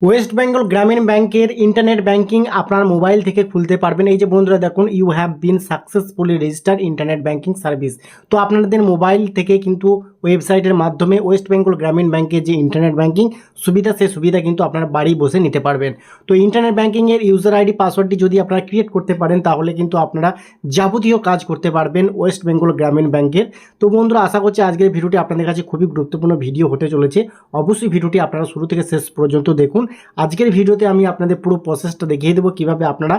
West Bengal গ্রামীণ ব্যাংকের internet banking আপনার মোবাইল থেকে খুলতে পারবেন। এই যে বন্ধুরা দেখুন, you have been successfully registered internet banking service. তো আপনাদের মোবাইল থেকে কিন্তু ওয়েবসাইটের মাধ্যমে ওয়েস্ট বেঙ্গল গ্রামীণ ব্যাংকের যে ইন্টারনেট ব্যাংকিং সুবিধা, সেই সুবিধা কিন্তু আপনারা বাড়ি বসে নিতে পারবেন। তো ইন্টারনেট ব্যাংকিংয়ের ইউজার আইডি পাসওয়ার্ডটি যদি আপনারা ক্রিয়েট করতে পারেন, তাহলে কিন্তু আপনারা যাবতীয় কাজ করতে পারবেন ওয়েস্ট বেঙ্গল গ্রামীণ ব্যাংকের। তো বন্ধুরা, আশা করছি আজকের ভিডিওটি আপনাদের কাছে খুবই গুরুত্বপূর্ণ ভিডিও হতে চলেছে। অবশ্যই ভিডিওটি আপনারা শুরু থেকে শেষ পর্যন্ত দেখুন। আজকের ভিডিওতে আমি আপনাদের পুরো প্রসেসটা দেখিয়ে দেবো কিভাবে আপনারা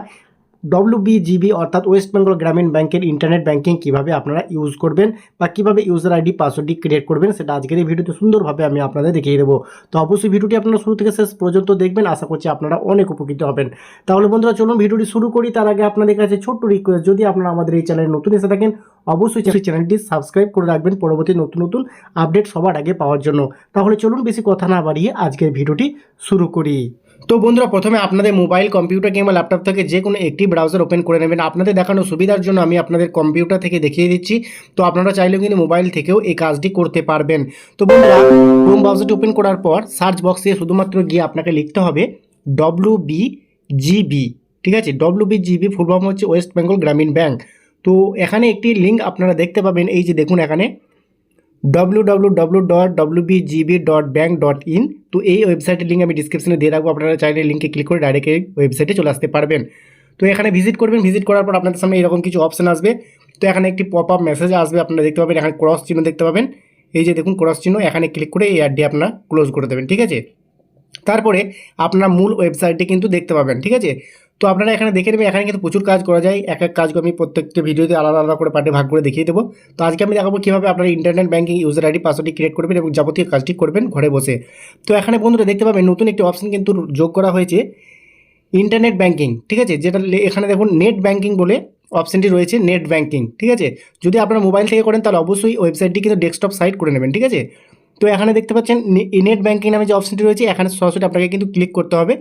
ডব্লিউবিজিবি অর্থাৎ ওয়েস্ট বেঙ্গল গ্রামীণ ব্যাংকের ইন্টারনেট ব্যাংকিং কিভাবে আপনারা ইউজ করবেন বা কিভাবে ইউজার আইডি পাসওয়ার্ডটি ক্রিয়েট করবেন, সেটা আজকের এই ভিডিওতে সুন্দরভাবে আমি আপনাদের দেখিয়ে দেবো। তো অবশ্যই ভিডিওটি আপনারা শুরু থেকে শেষ পর্যন্ত দেখবেন, আশা করছি আপনারা অনেক উপকৃত হবেন। তাহলে বন্ধুরা, চলুন ভিডিওটি শুরু করি। তার আগে আপনাদের কাছে ছোট্ট রিকোয়েস্ট, যদি আপনারা আমাদের এই চ্যানেলে নতুন এসে থাকেন, অবশ্যই চ্যানেলটি সাবস্ক্রাইব করে রাখবেন পরবর্তী নতুন নতুন আপডেট সবার আগে পাওয়ার জন্য। তাহলে চলুন বেশি কথা না বাড়িয়ে আজকের ভিডিওটি শুরু করি। তো বন্ধুরা, প্রথমে আপনাদের মোবাইল, কম্পিউটার কিংবা ল্যাপটপ থেকে যে কোনো একটি ব্রাউজার ওপেন করে নেবেন। আপনাদের দেখানোর সুবিধার জন্য আমি আপনাদের কম্পিউটার থেকে দেখিয়ে দিচ্ছি। তো আপনারা চাইলেও কিন্তু মোবাইল থেকেও এই কাজটি করতে পারবেন। তো বন্ধুরা, ক্রোম ব্রাউজারটি ওপেন করার পর সার্চ বক্সে শুধুমাত্র গিয়ে আপনাকে লিখতে হবে ডব্লিউবিজিবি। ঠিক আছে, ডব্লিউবিজিবি ফুল ফর্ম হচ্ছে ওয়েস্ট বেঙ্গল গ্রামীণ ব্যাংক। তো এখানে একটি লিঙ্ক আপনারা দেখতে পাবেন, এই যে দেখুন এখানে www.wbgb.bank.in। তো এই ওয়েবসাইটের লিঙ্ক আমি ডিসক্রিপশনে দিয়ে রাখবো, আপনারা চাইলে লিঙ্কে ক্লিক করে ডাইরেক্ট এই ওয়েবসাইটে চলে আসতে পারবেন। তো এখানে ভিজিট করবেন, ভিজিট করার পর আপনাদের সামনে এরকম কিছু অপশন আসবে। তো এখানে একটি পপ আপ মেসেজ আসবে, আপনারা দেখতে পাবেন এখানে ক্রস চিহ্ন দেখতে পাবেন, এই যে দেখুন ক্রস চিহ্ন, এখানে ক্লিক করে এই অ্যাডটি আপনারা ক্লোজ করে দেবেন। ঠিক আছে, তারপরে আপনারা মূল ওয়েবসাইটটি কিন্তু দেখতে পাবেন। ঠিক আছে, তো আপনারা এখানে দেখে নেবেন, এখানে কিন্তু প্রচুর কাজ করা যায়। এক এক কাজকে আমি প্রত্যেকটা ভিডিওতে আলাদা আলাদা করে পার্টে ভাগ করে দেখিয়ে দেবো। তো আজকে আমি দেখাবো কীভাবে আপনারা ইন্টারনেট ব্যাংকিং ইউজার আইডি পাসওয়ার্ডটি ক্রিয়েট করবেন এবং যাবতীয় কাজটি করবেন ঘরে বসে। তো এখানে বন্ধুরা দেখতে পাবেন নতুন একটি অপশন কিন্তু যোগ করা হয়েছে, ইন্টারনেট ব্যাংকিং। ঠিক আছে, যেটা এখানে দেখুন নেট ব্যাংকিং বলে অপশানটি রয়েছে, নেট ব্যাংকিং। ঠিক আছে, যদি আপনারা মোবাইল থেকে করেন তাহলে অবশ্যই ওয়েবসাইটটি কিন্তু ডেস্কটপ সাইট করে নেবেন। ঠিক আছে, তো এখানে দেখতে পাচ্ছেন নেট ব্যাংকিং নামে যে অপশানটি রয়েছে, এখানে সরাসরি আপনাকে কিন্তু ক্লিক করতে হবে।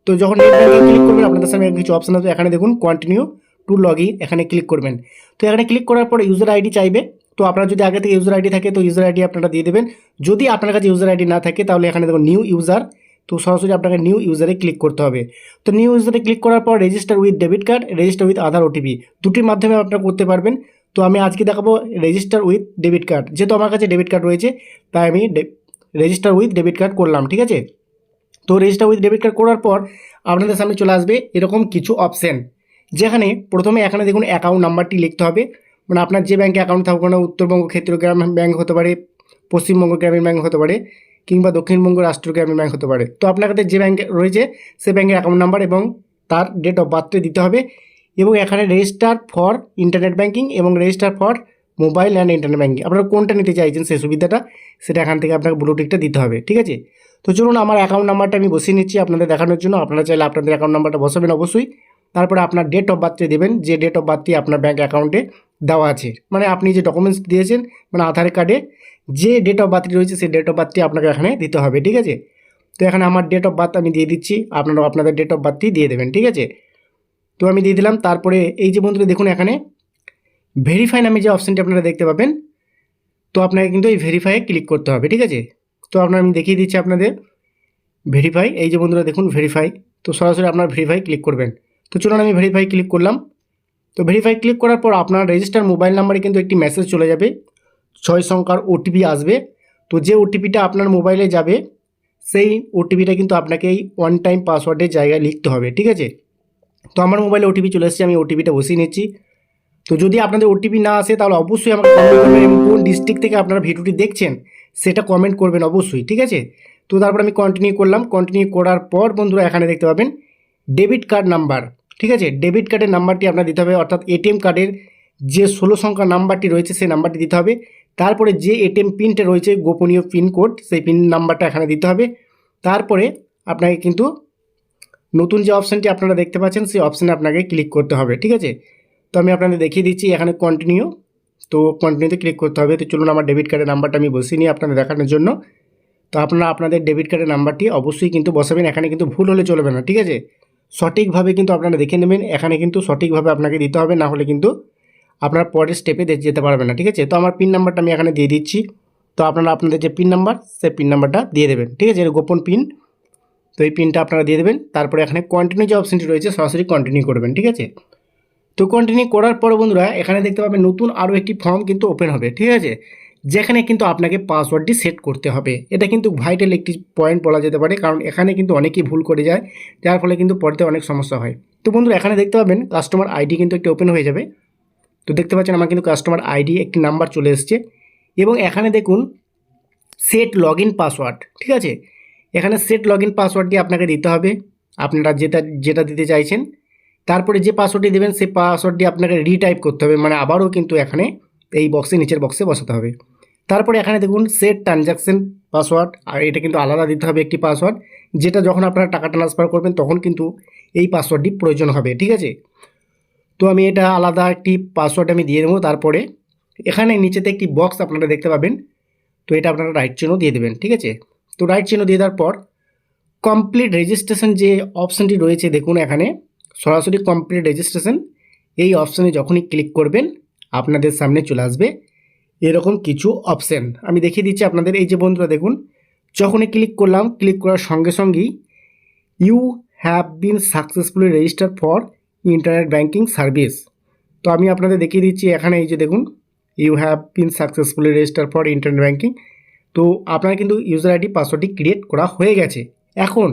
তো যখন নেট ব্যাংকিং ক্লিক করবেন, আপনাদের সামনে কিছু অপশান আসবে, এখানে দেখুন কন্টিনিউ টু লগ ইন, এখানে ক্লিক করবেন। তো এখানে ক্লিক করার পর ইউজার আইডি চাইবে। তো আপনার যদি আগে থেকে ইউজার আইডি থাকে তো ইউজার আইডি আপনারা দিয়ে দেবেন। যদি আপনার কাছে ইউজার আইডি না থাকে তাহলে এখানে দেখুন নিউ ইউজার, তো সরাসরি আপনাকে নিউ ইউজারে ক্লিক করতে হবে। তো নিউ ইউজারে ক্লিক করার পর register with debit card, register with Aadhaar OTP, দুটির মাধ্যমে আপনারা করতে পারবেন। তো আমি আজকে দেখাবো রেজিস্টার উইথ ডেবিট কার্ড, যেহেতু আমার কাছে ডেবিট কার্ড রয়েছে তাই আমি রেজিস্টার উইথ ডেবিট কার্ড করলাম। ঠিক আছে, তো রেজিস্টার উইথ ডেবিট কার্ড করার পর আপনাদের সামনে চলে আসবে এরকম কিছু অপশান, যেখানে প্রথমে এখানে দেখুন অ্যাকাউন্ট নাম্বারটি লিখতে হবে। মানে আপনার যে ব্যাঙ্কে অ্যাকাউন্ট থাকুক না, উত্তরবঙ্গ ক্ষেত্রীয় গ্রামীণ ব্যাঙ্ক হতে পারে, পশ্চিমবঙ্গ গ্রামীণ ব্যাঙ্ক হতে পারে, কিংবা দক্ষিণবঙ্গ রাষ্ট্রীয় গ্রামীণ ব্যাঙ্ক হতে পারে। তো আপনার কাছে যে ব্যাঙ্ক রয়েছে সে ব্যাঙ্কের অ্যাকাউন্ট নাম্বার এবং তার ডেট অফ বার্থে দিতে হবে। এবং এখানে রেজিস্টার ফর ইন্টারনেট ব্যাঙ্কিং এবং register for mobile and internet banking, আপনারা কোনটা নিতে চাইছেন সেই সুবিধাটা, সেটা এখান থেকে আপনাকে ব্লু টিকটা দিতে হবে। ঠিক আছে, তো চলুন আমার অ্যাকাউন্ট নাম্বারটা আমি বসিয়ে নিচ্ছি আপনাদের দেখানোর জন্য। আপনারা চাইলে আপনাদের অ্যাকাউন্ট নাম্বারটা বসাবেন অবশ্যই। তারপরে আপনার ডেট অফ বার্থে দেবেন, যে ডেট অফ বার্থটি আপনার ব্যাঙ্ক অ্যাকাউন্টে দেওয়া আছে, মানে আপনি যে ডকুমেন্টস দিয়েছেন, মানে আধার কার্ডে যে ডেট অফ বার্থটি রয়েছে সেই ডেট অফ বার্থটি আপনাকে এখানে দিতে হবে। ঠিক আছে, তো এখানে আমার ডেট অফ বার্থ আমি দিয়ে দিচ্ছি, আপনারাও আপনাদের ডেট অফ বার্থটি দিয়ে দেবেন। ঠিক আছে, তো আমি দিয়ে দিলাম। তারপরে এই যে বন্ধুরা দেখুন এখানে ভেরিফাই নামে যে অপশানটি আপনারা দেখতে পাবেন, তো আপনাকে কিন্তু এই ভেরিফাইয়ে ক্লিক করতে হবে। ঠিক আছে, তো আপনার আমি দেখিয়ে দিচ্ছি আপনাদের ভেরিফাই, এই যে বন্ধুরা দেখুন ভেরিফাই, তো সরাসরি আপনার ভেরিফাই ক্লিক করবেন। তো চলুন আমি ভেরিফাই ক্লিক করলাম। তো ভেরিফাই ক্লিক করার পর আপনার রেজিস্টার মোবাইল নাম্বারে কিন্তু একটি মেসেজ চলে যাবে, 6 সংখ্যার ওটিপি আসবে। তো যে ওটিপিটা আপনার মোবাইলে যাবে সেই ওটিপিটা কিন্তু আপনাকে এই ওয়ান টাইম পাসওয়ার্ডের জায়গায় লিখতে হবে। ঠিক আছে, তো আমার মোবাইলে ওটিপি চলে এসেছে, আমি ওটিপিটা বসিয়ে নিচ্ছি। তো যদি আপনাদের ওটিপি না আসে তাহলে অবশ্যই আমাকে কমেন্ট করবেন এবং কোন ডিস্ট্রিক্ট থেকে আপনারা ভিডিওটি দেখছেন সেটা কমেন্ট করবেন অবশ্যই। ঠিক আছে, তো তারপর আমি কন্টিনিউ করলাম। কন্টিনিউ করার পর বন্ধুরা এখানে দেখতে পাবেন ডেবিট কার্ড নাম্বার। ঠিক আছে, ডেবিট কার্ডের নাম্বারটি আপনার দিতে হবে, অর্থাৎ এটিএম কার্ডের যে 16 সংখ্যার নাম্বারটি রয়েছে সেই নাম্বারটি দিতে হবে। তারপরে যে এটিএম পিনটা রয়েছে গোপনীয় পিন কোড, সেই পিন নাম্বারটা এখানে দিতে হবে। তারপরে আপনাকে কিন্তু নতুন যে অপশানটি আপনারা দেখতে পাচ্ছেন সেই অপশানে আপনাকে ক্লিক করতে হবে। ঠিক আছে, তো আমি আপনাদের দেখিয়ে দিচ্ছি এখানে কন্টিনিউ, তো কন্টিনিউতে ক্লিক করতে হবে। তো চলুন আমার ডেবিট কার্ডের নাম্বারটা আমি বসিয়ে নিই আপনাদের দেখানোর জন্য। তো আপনারা আপনাদের ডেবিট কার্ডের নাম্বারটি অবশ্যই কিন্তু বসাবেন, এখানে কিন্তু ভুল হলে চলবে না। ঠিক আছে, সঠিকভাবে কিন্তু আপনারা দেখে নেবেন, এখানে কিন্তু সঠিকভাবে আপনাকে দিতে হবে, না হলে কিন্তু আপনার পরের স্টেপে যেতে পারবেন না। ঠিক আছে, তো আমার পিন নাম্বারটা আমি এখানে দিয়ে দিচ্ছি। তো আপনারা আপনাদের যে পিন নাম্বার সেই পিন নাম্বারটা দিয়ে দেবেন। ঠিক আছে, গোপন পিন তো এই পিনটা আপনারা দিয়ে দেবেন। তারপরে এখানে কন্টিনিউ যে অপশানটি রয়েছে সরাসরি কন্টিনিউ করবেন, ঠিক আছে। তো কন্টিনিউ করার পর বন্ধুরা এখানে দেখতে পাবেন নতুন আরও একটি ফর্ম কিন্তু ওপেন হবে, ঠিক আছে, যেখানে কিন্তু আপনাকে পাসওয়ার্ডটি সেট করতে হবে। এটা কিন্তু ভাইটাল একটি পয়েন্ট বলা যেতে পারে, কারণ এখানে কিন্তু অনেকেই ভুল করে যায়, যার ফলে কিন্তু পড়তে অনেক সমস্যা হয়। তো বন্ধুরা এখানে দেখতে পাবেন কাস্টমার আইডি কিন্তু একটি ওপেন হয়ে যাবে। তো দেখতে পাচ্ছেন আমার কিন্তু কাস্টমার আইডি একটি নাম্বার চলে এসছে, এবং এখানে দেখুন সেট লগ ইন পাসওয়ার্ড, ঠিক আছে। এখানে সেট লগ ইন পাসওয়ার্ডটি আপনাকে দিতে হবে, আপনারা যেটা দিতে চাইছেন। তারপরে যে পাসওয়ার্ডটি দেবেন সেই পাসওয়ার্ডটি আপনাকে রিটাইপ করতে হবে, মানে আবারও কিন্তু এখানে এই বক্সে নিচের বক্সে বসাতে হবে। তারপরে এখানে দেখুন সেট ট্রানজ্যাকশন পাসওয়ার্ড, আর এটা কিন্তু আলাদা দিতে হবে একটি পাসওয়ার্ড, যেটা যখন আপনারা টাকা ট্রান্সফার করবেন তখন কিন্তু এই পাসওয়ার্ডটি প্রয়োজন হবে, ঠিক আছে। তো আমি এটা আলাদা একটি পাসওয়ার্ড আমি দিয়ে দেবো। তারপরে এখানে নিচেতে একটি বক্স আপনারা দেখতে পাবেন, তো এটা আপনারা রাইট চিহ্ন দিয়ে দেবেন, ঠিক আছে। তো রাইট চিহ্ন দিয়ে দেওয়ার পর কমপ্লিট রেজিস্ট্রেশন যে অপশানটি রয়েছে দেখুন, এখানে সরাসরি কমপ্লিট রেজিস্ট্রেশন এই অপশানে যখনই ক্লিক করবেন আপনাদের সামনে চলে আসবে এরকম কিছু অপশান। আমি দেখিয়ে দিচ্ছি আপনাদের। এই যে বন্ধুরা দেখুন, যখনই ক্লিক করলাম, ক্লিক করার সঙ্গে সঙ্গেই you have been successfully register for internet banking service. তো আমি আপনাদের দেখিয়ে দিচ্ছি এখানে, এই যে দেখুন you have been successfully register for internet banking. তো আপনার কিন্তু ইউজার আইডি পাসওয়ার্ডটি ক্রিয়েট করা হয়ে গেছে। এখন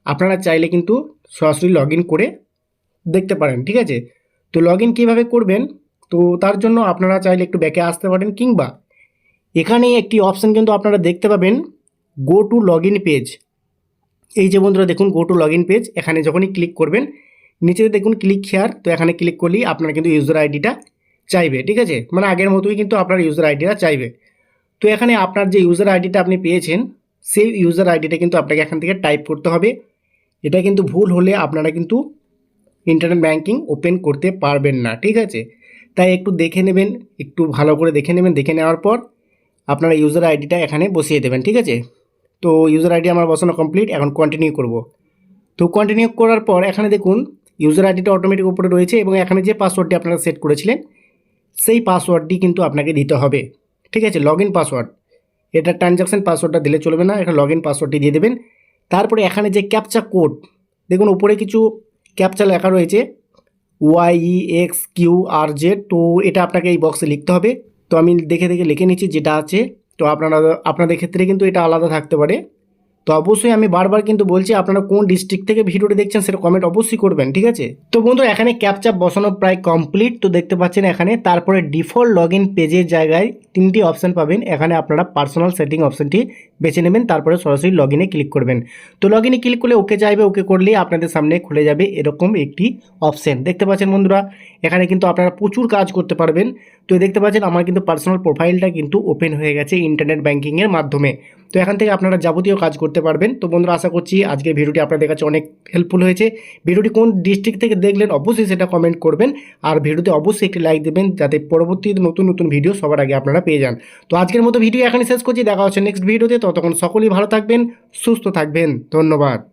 আপনারা চাইলে কিন্তু সরাসরি লগ ইন করে দেখতে পারেন, ঠিক আছে। তো লগ ইন কীভাবে করবেন, তো তার জন্য আপনারা চাইলে একটু ব্যাকে আসতে পারেন, কিংবা এখানে একটি অপশান কিন্তু আপনারা দেখতে পাবেন go to log in page. এই যে বন্ধুরা দেখুন go to log in page, এখানে যখনই ক্লিক করবেন নিচেতে দেখুন ক্লিক হেয়ার, তো এখানে ক্লিক করলেই আপনার কিন্তু ইউজার আইডিটা চাইবে, ঠিক আছে, মানে আগের মতোই কিন্তু আপনার ইউজার আইডিটা চাইবে। তো এখানে আপনার যে ইউজার আইডিটা আপনি পেয়েছেন সেই ইউজার আইডিটা কিন্তু আপনাকে এখান থেকে টাইপ করতে হবে। এটা কিন্তু ভুল হলে আপনারা কিন্তু ইন্টারনেট ব্যাঙ্কিং ওপেন করতে পারবেন না, ঠিক আছে। তাই একটু দেখে নেবেন, একটু ভালো করে দেখে নেবেন। দেখে নেওয়ার পর আপনারা ইউজার আইডিটা এখানে বসিয়ে দেবেন, ঠিক আছে। তো ইউজার আইডি আমার বসানো কমপ্লিট, এখন কন্টিনিউ করব। তো কন্টিনিউ করার পর এখানে দেখুন ইউজার আইডিটা অটোমেটিক উপরে রয়েছে, এবং এখানে যে পাসওয়ার্ডটি আপনারা সেট করেছিলেন সেই পাসওয়ার্ডটি কিন্তু আপনাকে দিতে হবে, ঠিক আছে। লগ ইন পাসওয়ার্ড, এটা ট্রানজ্যাকশন পাসওয়ার্ডটা দিলে চলবে না, এটা লগ ইন পাসওয়ার্ডটি দিয়ে দেবেন। তারপরে এখানে যে ক্যাপচা কোড দেখুন উপরে কিছু ক্যাপচা লেখা রয়েছে YEXQRZ, তো এটা আপনাকে এই বক্সে লিখতে হবে। তো আমি দেখে দেখে লিখে নিচ্ছি যেটা আছে। তো আপনাদের ক্ষেত্রে কিন্তু এটা আলাদা থাকতে পারে। তো অবশ্যই আমি বারবার কিন্তু বলছি আপনারা কোন ডিস্ট্রিক্ট থেকে ভিডিওটি দেখছেন সেটা কমেন্ট অবশ্যই করবেন, ঠিক আছে। তো বন্ধু এখানে ক্যাপচা বসানো প্রায় কমপ্লিট। তো দেখতে পাচ্ছেন এখানে তারপরে ডিফল্ট লগ ইন পেজের জায়গায় তিনটি অপশান পাবেন। এখানে আপনারা পার্সোনাল সেটিং অপশানটি বেছে নেবেন, তারপরে সরাসরি লগ ইনে ক্লিক করবেন। তো লগ ইনে ক্লিক করলে ওকে চাইবে, ওকে করলেই আপনাদের সামনে খুলে যাবে এরকম একটি অপশান। দেখতে পাচ্ছেন বন্ধুরা এখানে কিন্তু আপনারা প্রচুর কাজ করতে পারবেন। তো দেখতে পাচ্ছেন আমার কিন্তু পার্সোনাল প্রোফাইলটা কিন্তু ওপেন হয়ে গেছে ইন্টারনেট ব্যাঙ্কিংয়ের মাধ্যমে। তো এখান থেকে আপনারা যাবতীয় কাজ করতে পারবেন। তো বন্ধুরা আশা করছি আজকের ভিডিওটি আপনাদের কাছে অনেক হেল্পফুল হয়েছে। ভিডিওটি কোন ডিস্ট্রিক্ট থেকে দেখলেন অবশ্যই সেটা কমেন্ট করবেন, আর ভিডিওতে অবশ্যই একটি লাইক দেবেন যাতে পরবর্তীতে নতুন নতুন ভিডিও সবার আগে আপনারা পেয়ে যান। তো আজকের মতো ভিডিও এখানে শেষ করছি, দেখা হচ্ছে নেক্সট ভিডিওতে। ততক্ষণ সকলেই ভালো থাকবেন, সুস্থ থাকবেন, ধন্যবাদ।